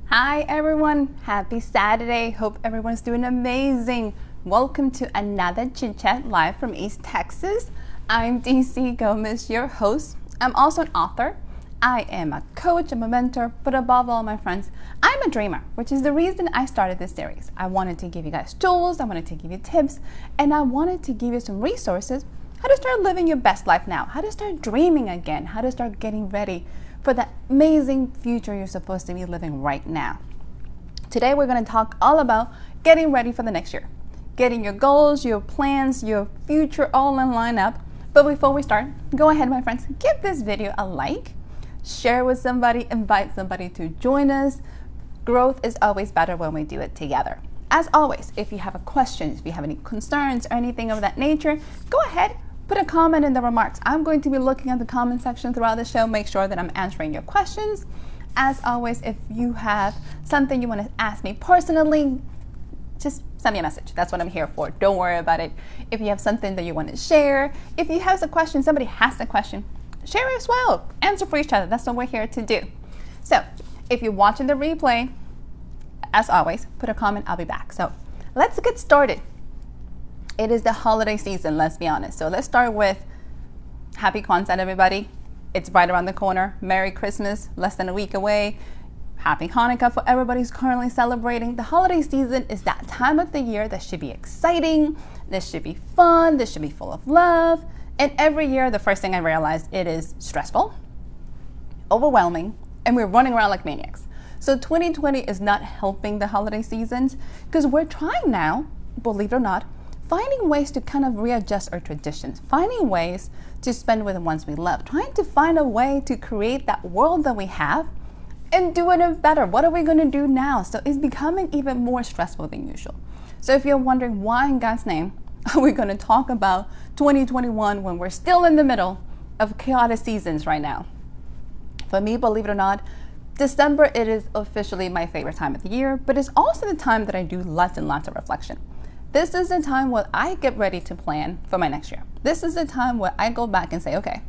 Hi everyone, happy Saturday. Hope everyone's doing amazing. Welcome to another Chit Chat live from East Texas. I'm DC Gomez, your host. I'm also an author. I am a coach, I'm a mentor, but above all, my friends, I'm a dreamer, which is the reason I started this series. I wanted to give you guys tools, I wanted to give you tips, and I wanted to give you some resources how to start living your best life now, how to start dreaming again, how to start getting ready for the amazing future you're supposed to be living right now. Today we're going to talk all about getting ready for the next year, getting your goals, your plans, your future all in line up. But before we start, go ahead, my friends, give this video a like, share with somebody, invite somebody to join us. Growth is always better when we do it together. As always, if you have a question, if you have any concerns or anything of that nature, go ahead, put a comment in the remarks. I'm going to be looking at the comment section throughout the show, make sure that I'm answering your questions. As always, if you have something you want to ask me personally, just send me a message. That's what I'm here for. Don't worry about it. If you have something that you want to share, if you have a question, somebody has a question, share it as well. Answer for each other. That's what we're here to do. So if you're watching the replay, as always, put a comment. I'll be back. So let's get started. It is the holiday season, let's be honest. So let's start with happy Kwanzaa, everybody. It's right around the corner. Merry Christmas, less than a week away. Happy Hanukkah for everybody who's currently celebrating. The holiday season is that time of the year that should be exciting. This should be fun. This should be full of love. And every year, the first thing I realized, it is stressful, overwhelming, and we're running around like maniacs. So 2020 is not helping the holiday seasons because we're trying now, believe it or not, finding ways to kind of readjust our traditions, finding ways to spend with the ones we love, trying to find a way to create that world that we have and do it better. What are we going to do now? So it's becoming even more stressful than usual. So if you're wondering why in God's name are we going to talk about 2021 when we're still in the middle of chaotic seasons right now? For me, believe it or not, December, it is officially my favorite time of the year, but it's also the time that I do lots and lots of reflection. This is the time where I get ready to plan for my next year. This is the time where I go back and say, okay,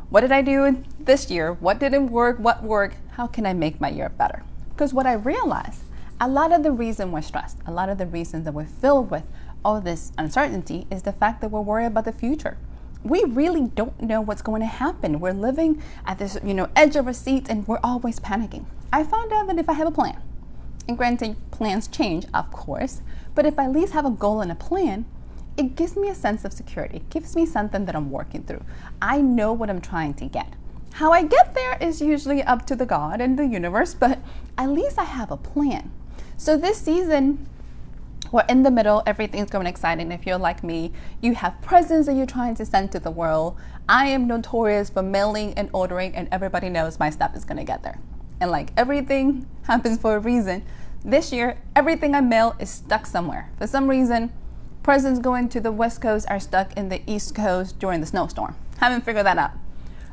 what did I do this year? What didn't work? What worked? How can I make my year better? Because what I realized, a lot of the reason we're stressed, a lot of the reasons that we're filled with all this uncertainty is the fact that we're worried about the future. We really don't know what's going to happen. We're living at this, edge of our seats and we're always panicking. I found out that if I have a plan, and granted, plans change, of course, but if I at least have a goal and a plan, it gives me a sense of security. It gives me something that I'm working through. I know what I'm trying to get. How I get there is usually up to the God and the universe, but at least I have a plan. So this season, we're in the middle, everything's going exciting. If you're like me, you have presents that you're trying to send to the world. I am notorious for mailing and ordering, and everybody knows my stuff is going to get there. And like everything happens for a reason, this year, everything I mail is stuck somewhere. For some reason, presents going to the West Coast are stuck in the East Coast during the snowstorm. Haven't figured that out.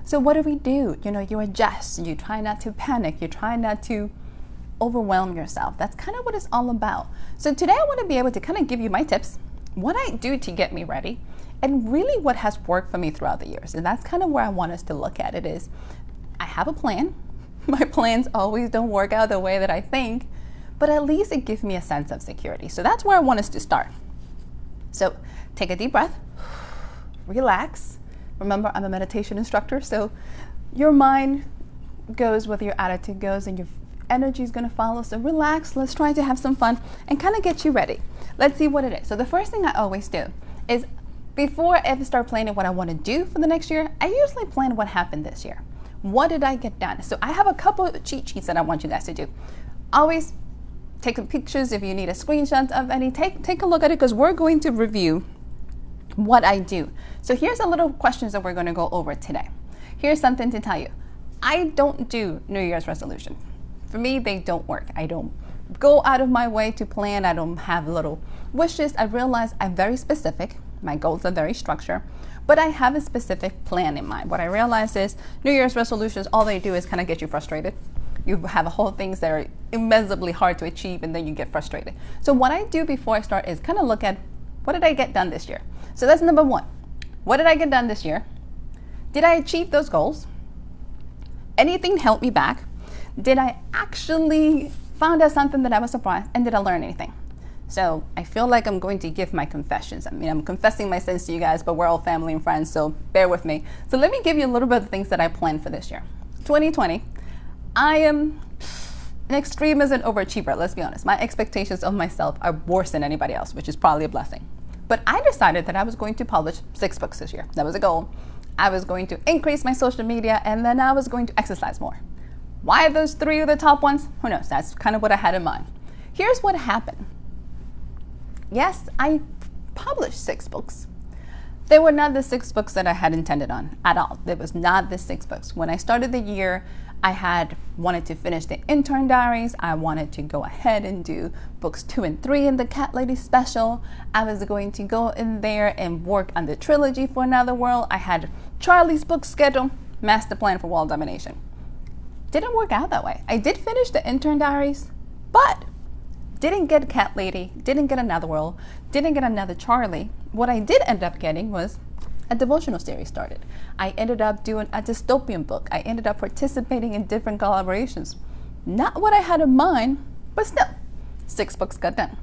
So what do? You adjust, you try not to panic, you try not to overwhelm yourself. That's kind of what it's all about. So today I want to be able to kind of give you my tips, what I do to get me ready, and really what has worked for me throughout the years. And that's kind of where I want us to look at it is, I have a plan. My plans always don't work out the way that I think, but at least it gives me a sense of security. So that's where I want us to start. So take a deep breath, relax. Remember, I'm a meditation instructor, so your mind goes where your attitude goes and your energy is going to follow. So relax, let's try to have some fun and kind of get you ready. Let's see what it is. So the first thing I always do is before I ever start planning what I want to do for the next year, I usually plan what happened this year. What did I get done? So I have a couple of cheat sheets that I want you guys to do. Always take pictures if you need a screenshot of any. Take a look at it because we're going to review what I do. So here's a little questions that we're going to go over today. Here's something to tell you. I don't do New Year's resolution. For me, they don't work. I don't go out of my way to plan. I don't have little wishes. I realize I'm very specific. My goals are very structured, but I have a specific plan in mind. What I realize is New Year's resolutions, all they do is kind of get you frustrated. You have a whole things that are immeasurably hard to achieve and then you get frustrated. So what I do before I start is kind of look at what did I get done this year? So that's number one. What did I get done this year? Did I achieve those goals? Anything held me back? Did I actually found out something that I was surprised, and did I learn anything? So I feel like I'm going to give my confessions. I mean, I'm confessing my sins to you guys, but we're all family and friends, so bear with me. So let me give you a little bit of the things that I planned for this year. 2020, I am an extreme as an overachiever, let's be honest. My expectations of myself are worse than anybody else, which is probably a blessing. But I decided that I was going to publish 6 books this year. That was a goal. I was going to increase my social media, and then I was going to exercise more. Why those 3 are the top ones? Who knows? That's kind of what I had in mind. Here's what happened. Yes, I published 6 books. They were not the 6 books that I had intended on at all. It was not the 6 books. When I started the year, I had wanted to finish the Intern Diaries. I wanted to go ahead and do books 2 and 3 in the Cat Lady special. I was going to go in there and work on the trilogy for Another World. I had Charlie's book schedule, master plan for world domination. Didn't work out that way. I did finish the Intern Diaries, but didn't get Cat Lady, didn't get Another World, didn't get another Charlie. What I did end up getting was a devotional series started. I ended up doing a dystopian book. I ended up participating in different collaborations. Not what I had in mind, but still, 6 books got done.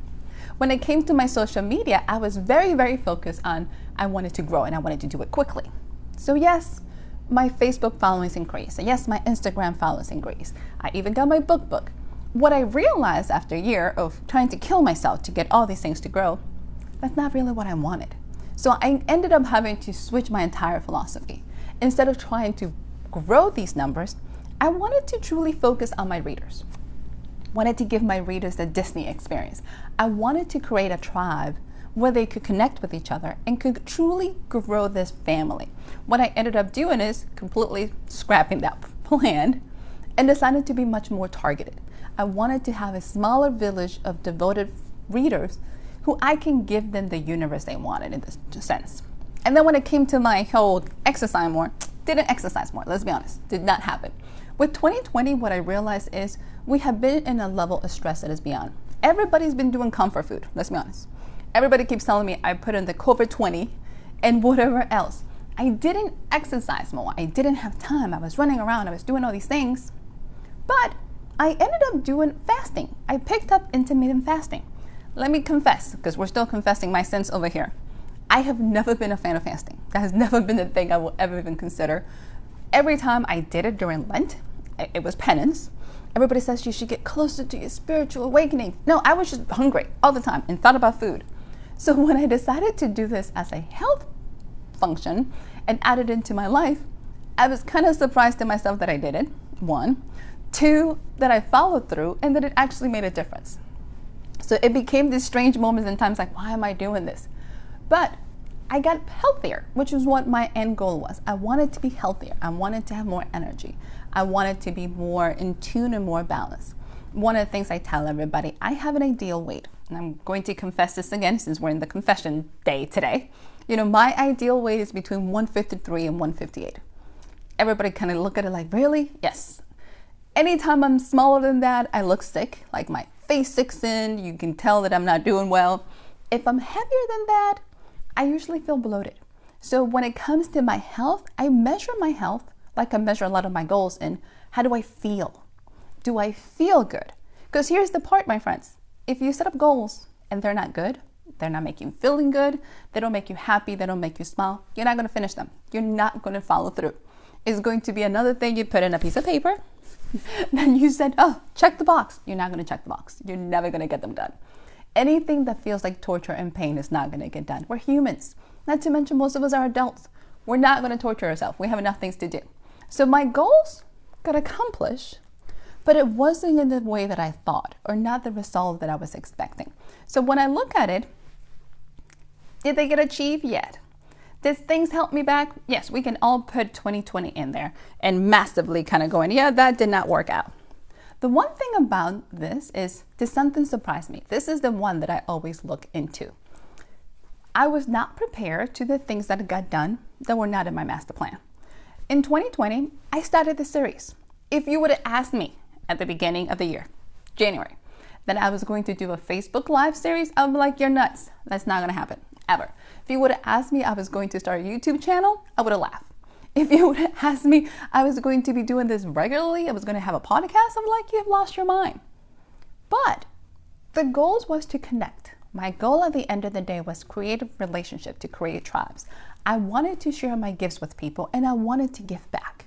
When it came to my social media, I was very, very focused on I wanted to grow and I wanted to do it quickly. So yes, my Facebook followings increased. And yes, my Instagram followings increased. I even got my book. What I realized after a year of trying to kill myself to get all these things to grow, that's not really what I wanted. So I ended up having to switch my entire philosophy. Instead of trying to grow these numbers, I wanted to truly focus on my readers. Wanted to give my readers the Disney experience. I wanted to create a tribe where they could connect with each other and could truly grow this family. What I ended up doing is completely scrapping that plan and decided to be much more targeted. I wanted to have a smaller village of devoted readers who I can give them the universe they wanted in this sense. And then when it came to my whole exercise more, didn't exercise more, let's be honest, did not happen. With 2020, what I realized is we have been in a level of stress that is beyond. Everybody's been doing comfort food, let's be honest. Everybody keeps telling me I put in the COVID-20 and whatever else. I didn't exercise more. I didn't have time. I was running around. I was doing all these things. But I ended up doing fasting. I picked up intermittent fasting. Let me confess, because we're still confessing my sins over here. I have never been a fan of fasting. That has never been a thing I will ever even consider. Every time I did it during Lent, it was penance. Everybody says you should get closer to your spiritual awakening. No, I was just hungry all the time and thought about food. So when I decided to do this as a health function and add it into my life, I was kind of surprised to myself that I did it, 1. 2, that I followed through and that it actually made a difference. So it became these strange moments and times like, why am I doing this? But I got healthier, which is what my end goal was. I wanted to be healthier. I wanted to have more energy. I wanted to be more in tune and more balanced. One of the things I tell everybody, I have an ideal weight. And I'm going to confess this again since we're in the confession day today. You know, my ideal weight is between 153 and 158. Everybody kind of look at it like, really? Yes. Anytime I'm smaller than that, I look sick, like my face sinks in, you can tell that I'm not doing well. If I'm heavier than that, I usually feel bloated. So when it comes to my health, I measure my health like I measure a lot of my goals in how do I feel? Do I feel good? Because here's the part, my friends. If you set up goals and they're not good, they're not making you feeling good, they don't make you happy, they don't make you smile, you're not going to finish them. You're not going to follow through. It's going to be another thing you put in a piece of paper. Then you said, oh, check the box. You're not going to check the box. You're never going to get them done. Anything that feels like torture and pain is not going to get done. We're humans. Not to mention most of us are adults. We're not going to torture ourselves. We have enough things to do. So my goals got accomplished, but it wasn't in the way that I thought or not the result that I was expecting. So when I look at it, did they get achieved yet? Did things help me back? Yes, we can all put 2020 in there and massively kind of going, yeah, that did not work out. The one thing about this is, did something surprise me? This is the one that I always look into. I was not prepared to the things that got done that were not in my master plan. In 2020, I started the series. If you would have asked me at the beginning of the year, January, that I was going to do a Facebook Live series, I would be like, you're nuts. That's not going to happen, ever. If you would have asked me I was going to start a YouTube channel, I would have laughed. If you would have asked me I was going to be doing this regularly, I was going to have a podcast, I'm like, you have lost your mind. But the goal was to connect. My goal at the end of the day was create a relationship, to create tribes. I wanted to share my gifts with people and I wanted to give back.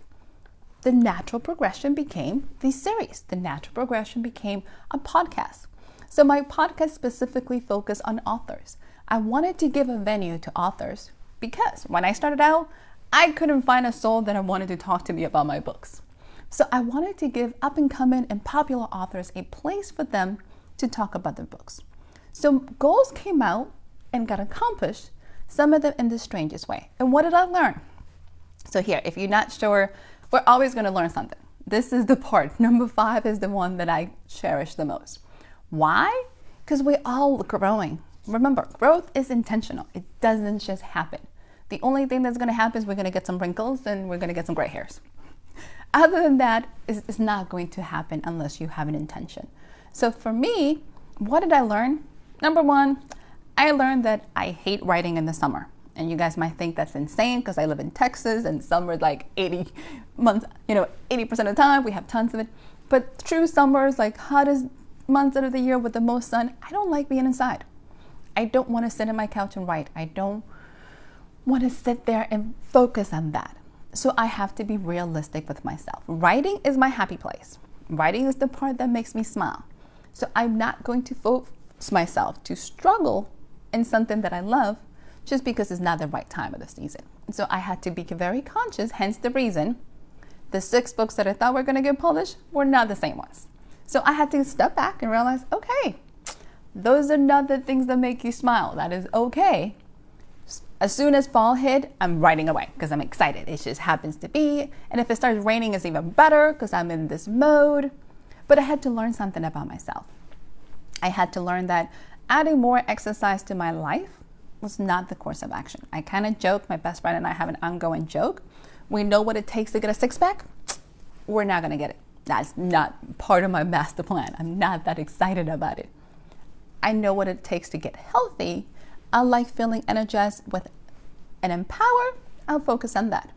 The natural progression became these series. The natural progression became a podcast. So my podcast specifically focused on authors. I wanted to give a venue to authors because when I started out, I couldn't find a soul that wanted to talk to me about my books. So I wanted to give up and coming and popular authors a place for them to talk about their books. So goals came out and got accomplished, some of them in the strangest way. And what did I learn? So here, if you're not sure, we're always going to learn something. This is the part. Number 5 is the one that I cherish the most. Why? Because we're all growing. Remember, growth is intentional. It doesn't just happen. The only thing that's going to happen is we're going to get some wrinkles and we're going to get some gray hairs. Other than that, it's not going to happen unless you have an intention. So for me, what did I learn? Number 1, I learned that I hate writing in the summer. And you guys might think that's insane because I live in Texas and summer is like 80 months, 80% of the time, we have tons of it. But true summers, like hottest months out of the year with the most sun, I don't like being inside. I don't want to sit on my couch and write. I don't want to sit there and focus on that. So I have to be realistic with myself. Writing is my happy place. Writing is the part that makes me smile. So I'm not going to force myself to struggle in something that I love just because it's not the right time of the season. So I had to be very conscious, hence the reason the 6 books that I thought were going to get published were not the same ones. So I had to step back and realize, okay, those are not the things that make you smile. That is okay. As soon as fall hit, I'm writing away because I'm excited. It just happens to be. And if it starts raining, it's even better because I'm in this mode. But I had to learn something about myself. I had to learn that adding more exercise to my life was not the course of action. I kind of joke, my best friend and I have an ongoing joke. We know what it takes to get a 6-pack. We're not going to get it. That's not part of my master plan. I'm not that excited about it. I know what it takes to get healthy. I like feeling energized with and empowered. I'll focus on that.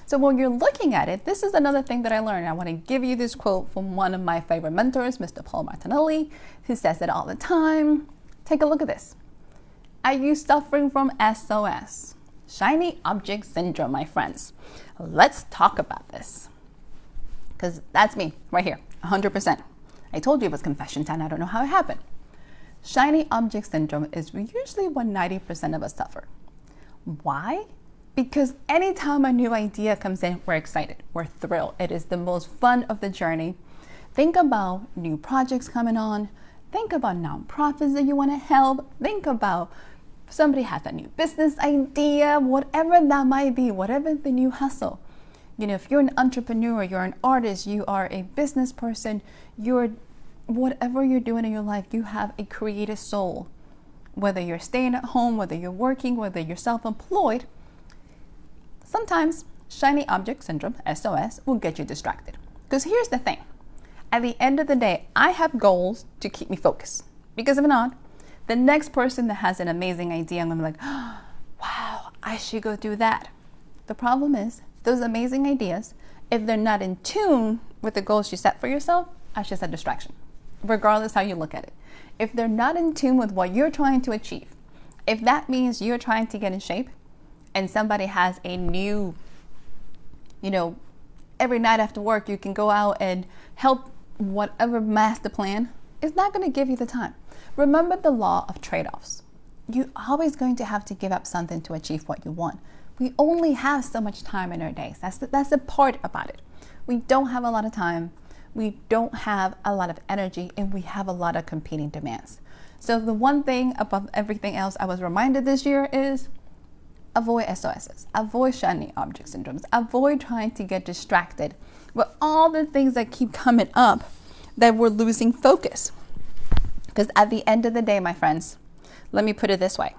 So when you're looking at it, this is another thing that I learned. I want to give you this quote from one of my favorite mentors, Mr. Paul Martinelli, who says it all the time. Take a look at this. Are you suffering from SOS? Shiny object syndrome, my friends. Let's talk about this. Because that's me right here, 100%. I told you it was confession time. I don't know how it happened. Shiny object syndrome is usually what 90% of us suffer. Why? Because anytime a new idea comes in, we're excited, we're thrilled. It is the most fun of the journey. Think about new projects coming on. Think about nonprofits that you want to help. Think about somebody has a new business idea, whatever that might be, whatever the new hustle. If you're an entrepreneur, you're an artist, you are a business person, whatever you're doing in your life, you have a creative soul. Whether you're staying at home, whether you're working, whether you're self-employed, sometimes shiny object syndrome, SOS, will get you distracted. Because here's the thing. At the end of the day, I have goals to keep me focused. Because if not, the next person that has an amazing idea, I'm going to be like, oh, wow, I should go do that. The problem is, those amazing ideas, if they're not in tune with the goals you set for yourself, that's just a distraction, regardless how you look at it. If they're not in tune with what you're trying to achieve, if that means you're trying to get in shape and somebody has a new, every night after work you can go out and help whatever master plan, it's not going to give you the time. Remember the law of trade-offs. You're always going to have to give up something to achieve what you want. We only have so much time in our days. That's the part about it. We don't have a lot of time. We don't have a lot of energy, and we have a lot of competing demands. So the one thing above everything else I was reminded this year is avoid SOSs, avoid shiny object syndromes, avoid trying to get distracted with all the things that keep coming up that we're losing focus. Because at the end of the day, my friends, let me put it this way.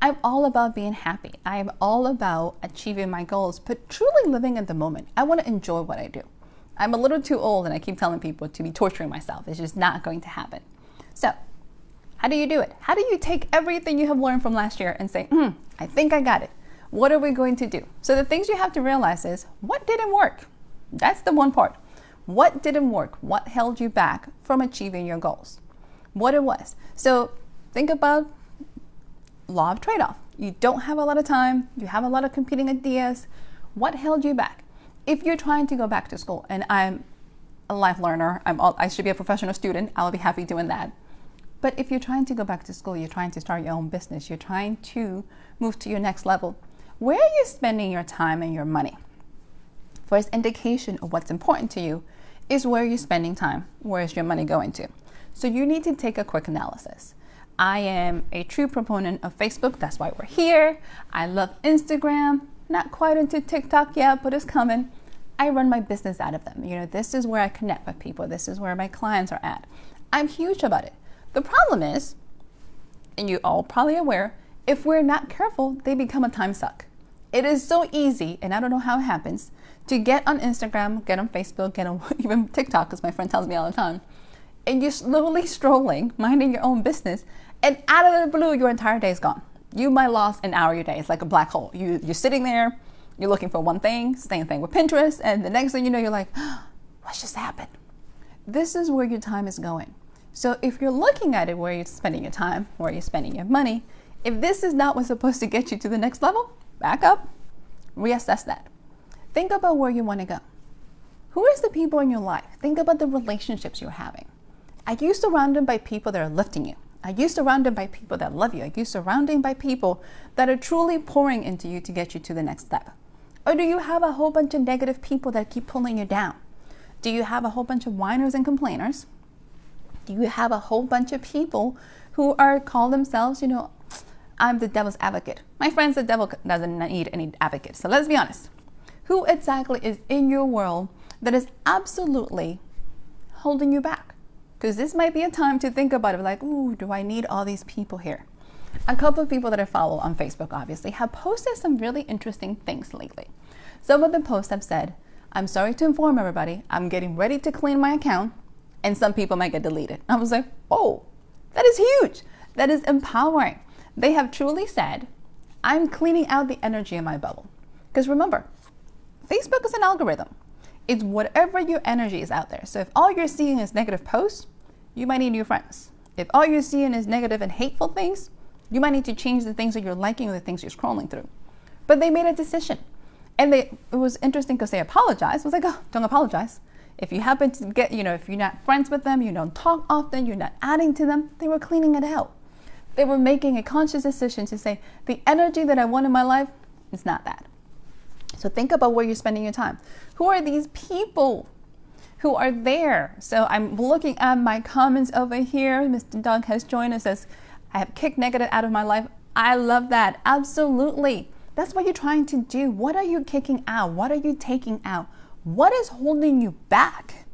I'm all about being happy. I am all about achieving my goals, but truly living in the moment. I want to enjoy what I do. I'm a little too old, and I keep telling people to be torturing myself. It's just not going to happen. So how do you do it? How do you take everything you have learned from last year and say, I think I got it. What are we going to do? So the things you have to realize is what didn't work. That's the one part. What didn't work? What held you back from achieving your goals? What it was. So think about law of trade-off. You don't have a lot of time. You have a lot of competing ideas. What held you back? If you're trying to go back to school, and I'm a life learner, I should be a professional student, I'll be happy doing that. But if you're trying to go back to school, you're trying to start your own business, you're trying to move to your next level, where are you spending your time and your money? First indication of what's important to you is where you're spending time, where is your money going to? So you need to take a quick analysis. I am a true proponent of Facebook, that's why we're here. I love Instagram, not quite into TikTok yet, but it's coming. I run my business out of them. This is where I connect with people. This is where my clients are at. I'm huge about it. The problem is, and you all probably aware, if we're not careful, they become a time suck. It is so easy, and I don't know how it happens, to get on Instagram, get on Facebook, get on even TikTok, as my friend tells me all the time, and you're slowly strolling, minding your own business, and out of the blue, your entire day is gone. You might lost an hour of your day. It's like a black hole. You're sitting there, you're looking for one thing, same thing with Pinterest, and the next thing you know, you're like, oh, what just happened? This is where your time is going. So if you're looking at it, where you're spending your time, where you're spending your money, if this is not what's supposed to get you to the next level, back up, reassess that. Think about where you want to go. Who is the people in your life? Think about the relationships you're having. Are you surrounded by people that are lifting you? Are you surrounded by people that love you? Are you surrounded by people that are truly pouring into you to get you to the next step? Or do you have a whole bunch of negative people that keep pulling you down? Do you have a whole bunch of whiners and complainers? Do you have a whole bunch of people who call themselves, I'm the devil's advocate? My friends, the devil doesn't need any advocates. So let's be honest. Who exactly is in your world that is absolutely holding you back? Because this might be a time to think about it, like, ooh, do I need all these people here? A couple of people that I follow on Facebook, obviously, have posted some really interesting things lately. Some of the posts have said, I'm sorry to inform everybody, I'm getting ready to clean my account, and some people might get deleted. I was like, oh, that is huge. That is empowering. They have truly said, I'm cleaning out the energy in my bubble. Because remember, Facebook is an algorithm. It's whatever your energy is out there. So if all you're seeing is negative posts, you might need new friends. If all you're seeing is negative and hateful things, you might need to change the things that you're liking or the things you're scrolling through. But they made a decision. And it was interesting because they apologized. I was like, oh, don't apologize. If you happen to get, if you're not friends with them, you don't talk often, you're not adding to them, they were cleaning it out. They were making a conscious decision to say, the energy that I want in my life is not that. So think about where you're spending your time. Who are these people who are there? So I'm looking at my comments over here. Mr. Doug has joined us, says, I have kicked negative out of my life. I love that. Absolutely. That's what you're trying to do. What are you kicking out? What are you taking out? What is holding you back?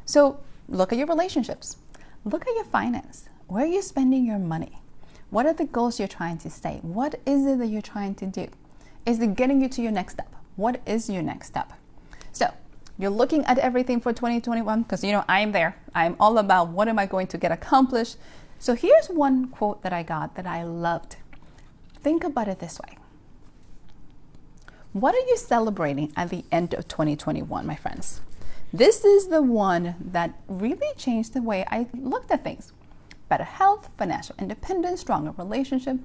So look at your relationships. Look at your finance. Where are you spending your money? What are the goals you're trying to say? What is it that you're trying to do? Is it getting you to your next step? What is your next step? So you're looking at everything for 2021 because, I'm there. I'm all about what am I going to get accomplished. So here's one quote that I got that I loved. Think about it this way. What are you celebrating at the end of 2021, my friends? This is the one that really changed the way I looked at things. Better health, financial independence, stronger relationship.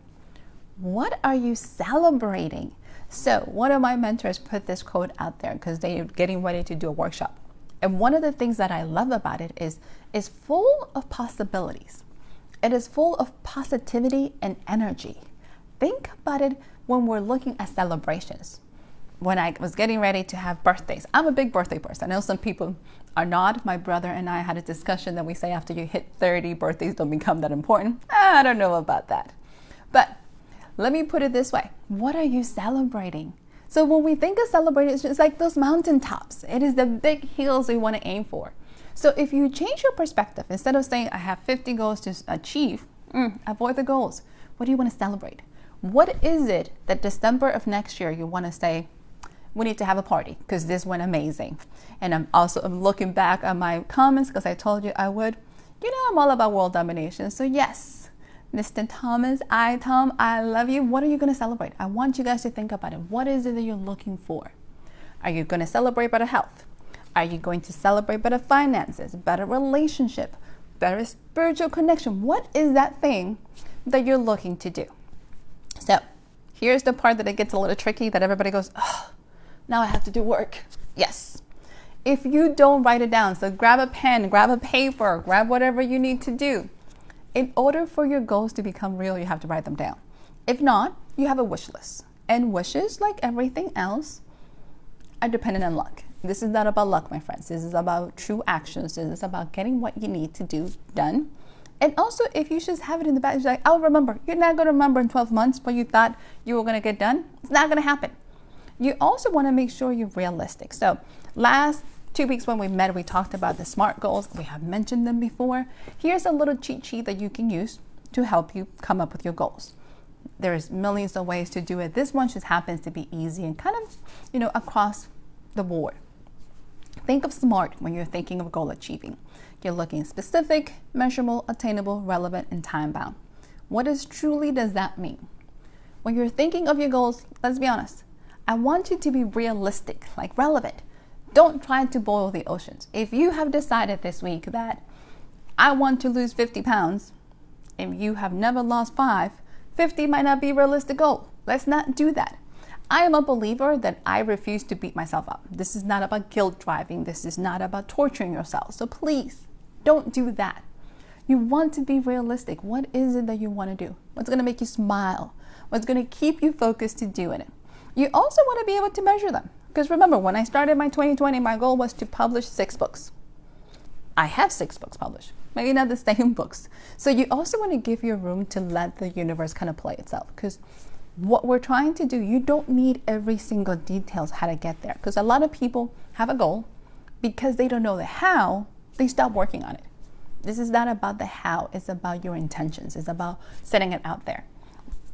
What are you celebrating? So one of my mentors put this quote out there because they're getting ready to do a workshop. And one of the things that I love about it is full of possibilities. It is full of positivity and energy. Think about it when we're looking at celebrations. When I was getting ready to have birthdays, I'm a big birthday person. I know some people are not. My brother and I had a discussion that we say after you hit 30, birthdays don't become that important. I don't know about that. But let me put it this way. What are you celebrating? So when we think of celebrating, it's just like those mountaintops. It is the big hills we want to aim for. So if you change your perspective, instead of saying, I have 50 goals to achieve, avoid the goals. What do you want to celebrate? What is it that December of next year you want to say, we need to have a party because this went amazing. And I'm looking back at my comments because I told you I would. I'm all about world domination. So yes, Mr. Thomas, Tom, I love you. What are you going to celebrate? I want you guys to think about it. What is it that you're looking for? Are you going to celebrate better health? Are you going to celebrate better finances, better relationship, better spiritual connection? What is that thing that you're looking to do? So here's the part that it gets a little tricky, that everybody goes, oh, now I have to do work. Yes. If you don't write it down, so grab a pen, grab a paper, grab whatever you need to do. In order for your goals to become real, you have to write them down. If not, you have a wish list. And wishes, like everything else, are dependent on luck. This is not about luck, my friends. This is about true actions. This is about getting what you need to do done. And also, if you just have it in the back, you're like, I'll remember. You're not going to remember in 12 months what you thought you were going to get done. It's not going to happen. You also want to make sure you're realistic. So last 2 weeks when we met, we talked about the SMART goals. We have mentioned them before. Here's a little cheat sheet that you can use to help you come up with your goals. There's millions of ways to do it. This one just happens to be easy and kind of, across the board. Think of SMART when you're thinking of goal achieving. You're looking specific, measurable, attainable, relevant, and time-bound. What truly does that mean? When you're thinking of your goals, let's be honest. I want you to be realistic, like relevant. Don't try to boil the oceans. If you have decided this week that I want to lose 50 pounds, and you have never lost 50 might not be a realistic goal. Let's not do that. I am a believer that I refuse to beat myself up. This is not about guilt driving. This is not about torturing yourself. So please don't do that. You want to be realistic. What is it that you want to do? What's going to make you smile? What's going to keep you focused to doing it? You also want to be able to measure them. Because remember, when I started my 2020, my goal was to publish 6 books. I have 6 books published. Maybe not the same books. So you also want to give your room to let the universe kind of play itself. Because what we're trying to do, you don't need every single details how to get there. Because a lot of people have a goal, because they don't know the how, they stop working on it. This is not about the how, it's about your intentions. It's about setting it out there.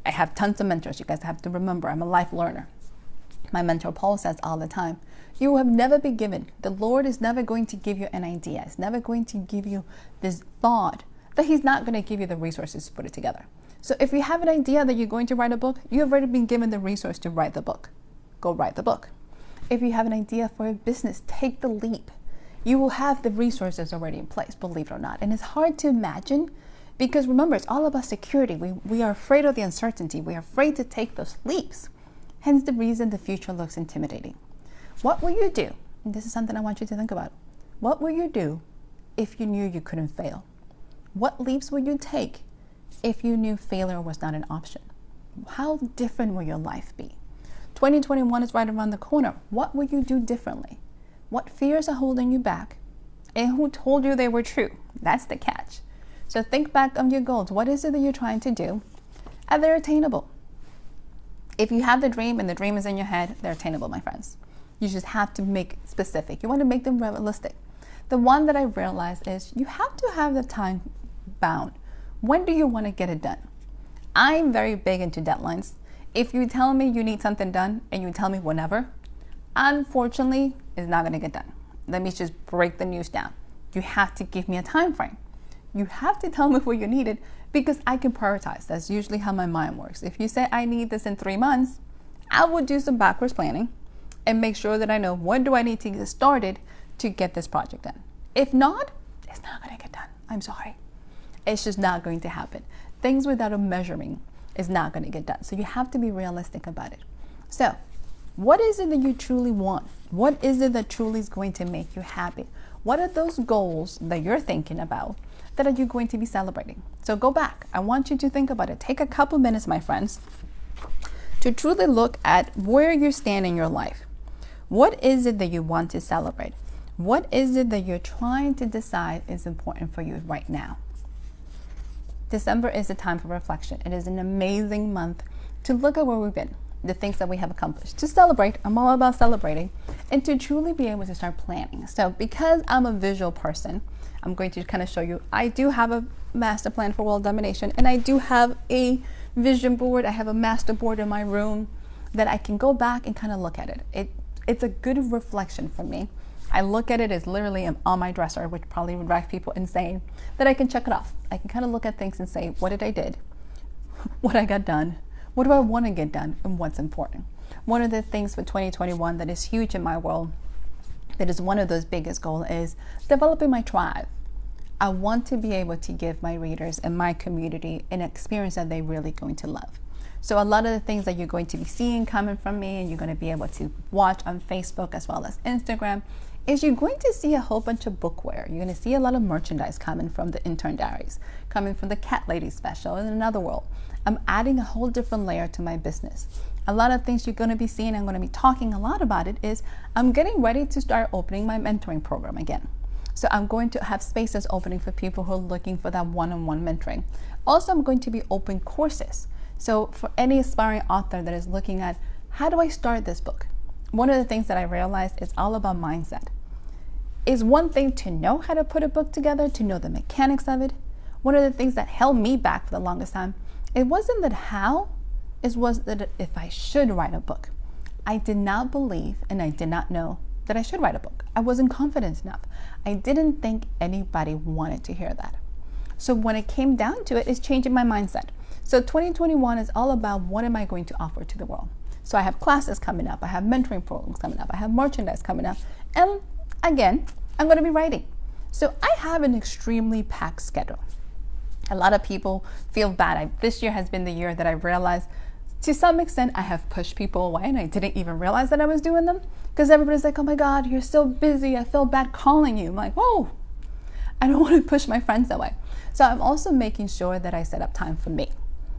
I have tons of mentors. You guys have to remember, I'm a life learner. My mentor Paul says all the time, you have never been given. The Lord is never going to give you an idea. It's never going to give you this thought that he's not going to give you the resources to put it together. So if you have an idea that you're going to write a book, you've already been given the resource to write the book. Go write the book. If you have an idea for a business, take the leap. You will have the resources already in place, believe it or not. And it's hard to imagine because remember, it's all about security. We are afraid of the uncertainty. We are afraid to take those leaps. Hence the reason the future looks intimidating. What will you do? And this is something I want you to think about. What will you do if you knew you couldn't fail? What leaps will you take if you knew failure was not an option? How different will your life be? 2021 is right around the corner. What will you do differently? What fears are holding you back? And who told you they were true? That's the catch. So think back on your goals. What is it that you're trying to do? And they're attainable. If you have the dream and the dream is in your head, they're attainable, my friends. You just have to make specific. You want to make them realistic. The one that I realized is you have to have the time bound. When do you want to get it done? I'm very big into deadlines. If you tell me you need something done and you tell me whenever, unfortunately, it's not going to get done. Let me just break the news down. You have to give me a time frame. You have to tell me what you need it because I can prioritize. That's usually how my mind works. If you say I need this in 3 months, I will do some backwards planning and make sure that I know when do I need to get started to get this project done. If not, it's not going to get done. I'm sorry. It's just not going to happen. Things without a measuring is not going to get done. So you have to be realistic about it. So what is it that you truly want? What is it that truly is going to make you happy? What are those goals that you're thinking about that are you going to be celebrating? So go back. I want you to think about it. Take a couple minutes, my friends, to truly look at where you stand in your life. What is it that you want to celebrate? What is it that you're trying to decide is important for you right now? December is a time for reflection. It is an amazing month to look at where we've been, the things that we have accomplished, to celebrate. I'm all about celebrating and to truly be able to start planning. So because I'm a visual person, I'm going to kind of show you, I do have a master plan for world domination and I do have a vision board. I have a master board in my room that I can go back and kind of look at it. It's a good reflection for me. I look at it as literally on my dresser, which probably would drive people insane, that I can check it off. I can kind of look at things and say, what did I did? What I got done? What do I want to get done? And what's important? One of the things for 2021 that is huge in my world that is one of those biggest goals, is developing my tribe. I want to be able to give my readers and my community an experience that they're really going to love. So a lot of the things that you're going to be seeing coming from me, and you're going to be able to watch on Facebook as well as Instagram, is you're going to see a whole bunch of bookware. You're going to see a lot of merchandise coming from the Intern Diaries, coming from the Cat Lady special, in another world. I'm adding a whole different layer to my business. A lot of things you're going to be seeing, I'm going to be talking a lot about it, is I'm getting ready to start opening my mentoring program again. So I'm going to have spaces opening for people who are looking for that one-on-one mentoring. Also, I'm going to be open courses. So for any aspiring author that is looking at, how do I start this book? One of the things that I realized is all about mindset. It's one thing to know how to put a book together, to know the mechanics of it. One of the things that held me back for the longest time, it wasn't that how, it was that if I should write a book. I did not believe and I did not know that I should write a book. I wasn't confident enough. I didn't think anybody wanted to hear that. So when it came down to it, it's changing my mindset. So 2021 is all about, what am I going to offer to the world? So I have classes coming up, I have mentoring programs coming up, I have merchandise coming up, and again, I'm going to be writing. So I have an extremely packed schedule. A lot of people feel bad. This year has been the year that I realized, to some extent, I have pushed people away, and I didn't even realize that I was doing them, because everybody's like, oh my God, you're so busy. I feel bad calling you. I'm like, whoa, I don't want to push my friends away. So I'm also making sure that I set up time for me.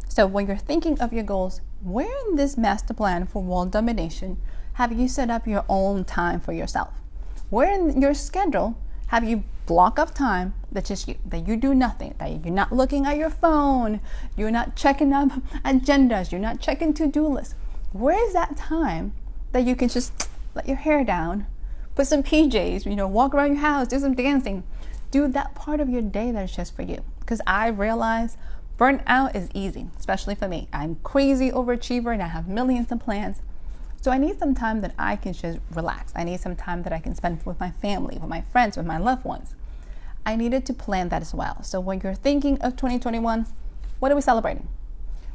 So when you're thinking of your goals, where in this master plan for world domination have you set up your own time for yourself? Where in your schedule have you block off time that's just you, that you do nothing, that you're not looking at your phone, you're not checking up agendas, you're not checking to-do lists? Where is that time that you can just let your hair down, put some PJs, walk around your house, do some dancing, do that part of your day that's just for you? Because I realize burnout is easy, especially for me. I'm crazy overachiever and I have millions of plans. So I need some time that I can just relax. I need some time that I can spend with my family, with my friends, with my loved ones. I needed to plan that as well. So when you're thinking of 2021, what are we celebrating?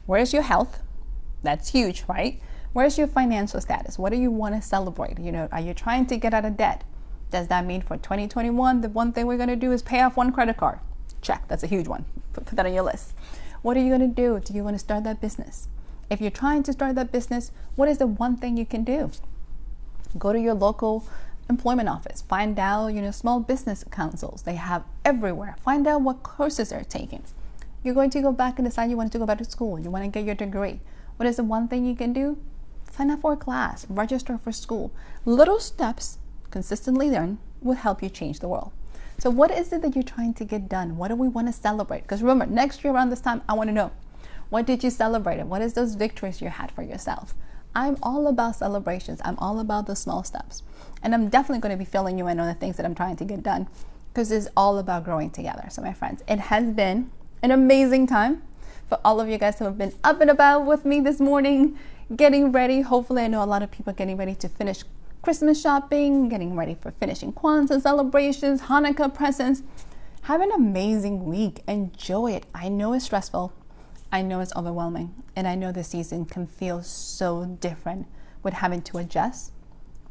Where's your health? That's huge, right? Where's your financial status? What do you want to celebrate? Are you trying to get out of debt? Does that mean for 2021, the one thing we're going to do is pay off one credit card? Check, that's a huge one. Put that on your list. What are you going to do? Do you want to start that business? If you're trying to start that business, what is the one thing you can do? Go to your local employment office. Find out, small business councils. They have everywhere. Find out what courses they're taking. You're going to go back and decide you want to go back to school. You want to get your degree. What is the one thing you can do? Sign up for a class. Register for school. Little steps consistently done will help you change the world. So what is it that you're trying to get done? What do we want to celebrate? Because remember, next year around this time, I want to know, what did you celebrate? What is those victories you had for yourself? I'm all about celebrations. I'm all about the small steps. And I'm definitely going to be filling you in on the things that I'm trying to get done, because it's all about growing together. So my friends, it has been an amazing time for all of you guys who have been up and about with me this morning, getting ready. Hopefully, I know a lot of people are getting ready to finish Christmas shopping, getting ready for finishing Kwanzaa celebrations, Hanukkah presents. Have an amazing week. Enjoy it. I know it's stressful. I know it's overwhelming. And I know this season can feel so different with having to adjust.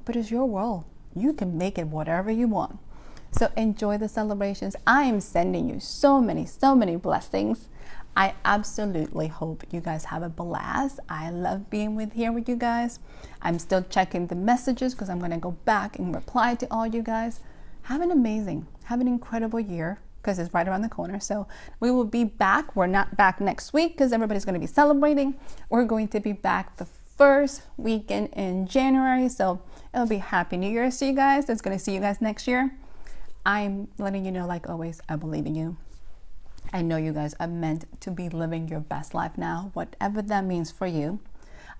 But it's your world. You can make it whatever you want. So enjoy the celebrations. I am sending you so many blessings. I absolutely hope you guys have a blast. I love being here with you guys. I'm still checking the messages because I'm going to go back and reply to all you guys. Have an incredible year, because it's right around the corner. So we will be back. We're not back next week because everybody's going to be celebrating. We're going to be back the first weekend in January. So it'll be Happy New Year's to you guys. It's going to see you guys next year. I'm letting you know, like always, I believe in you. I know you guys are meant to be living your best life now, whatever that means for you.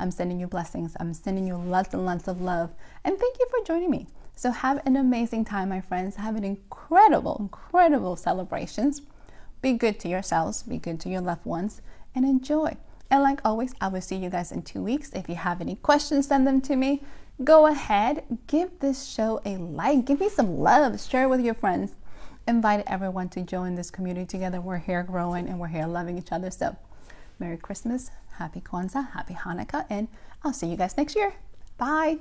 I'm sending you blessings. I'm sending you lots and lots of love. And thank you for joining me. So have an amazing time, my friends. Have an incredible celebrations. Be good to yourselves. Be good to your loved ones. And enjoy. And like always, I will see you guys in 2 weeks. If you have any questions, send them to me. Go ahead. Give this show a like. Give me some love. Share it with your friends. Invite everyone to join this community together. We're here growing and we're here loving each other. So Merry Christmas, Happy Kwanzaa, Happy Hanukkah, and I'll see you guys next year. Bye.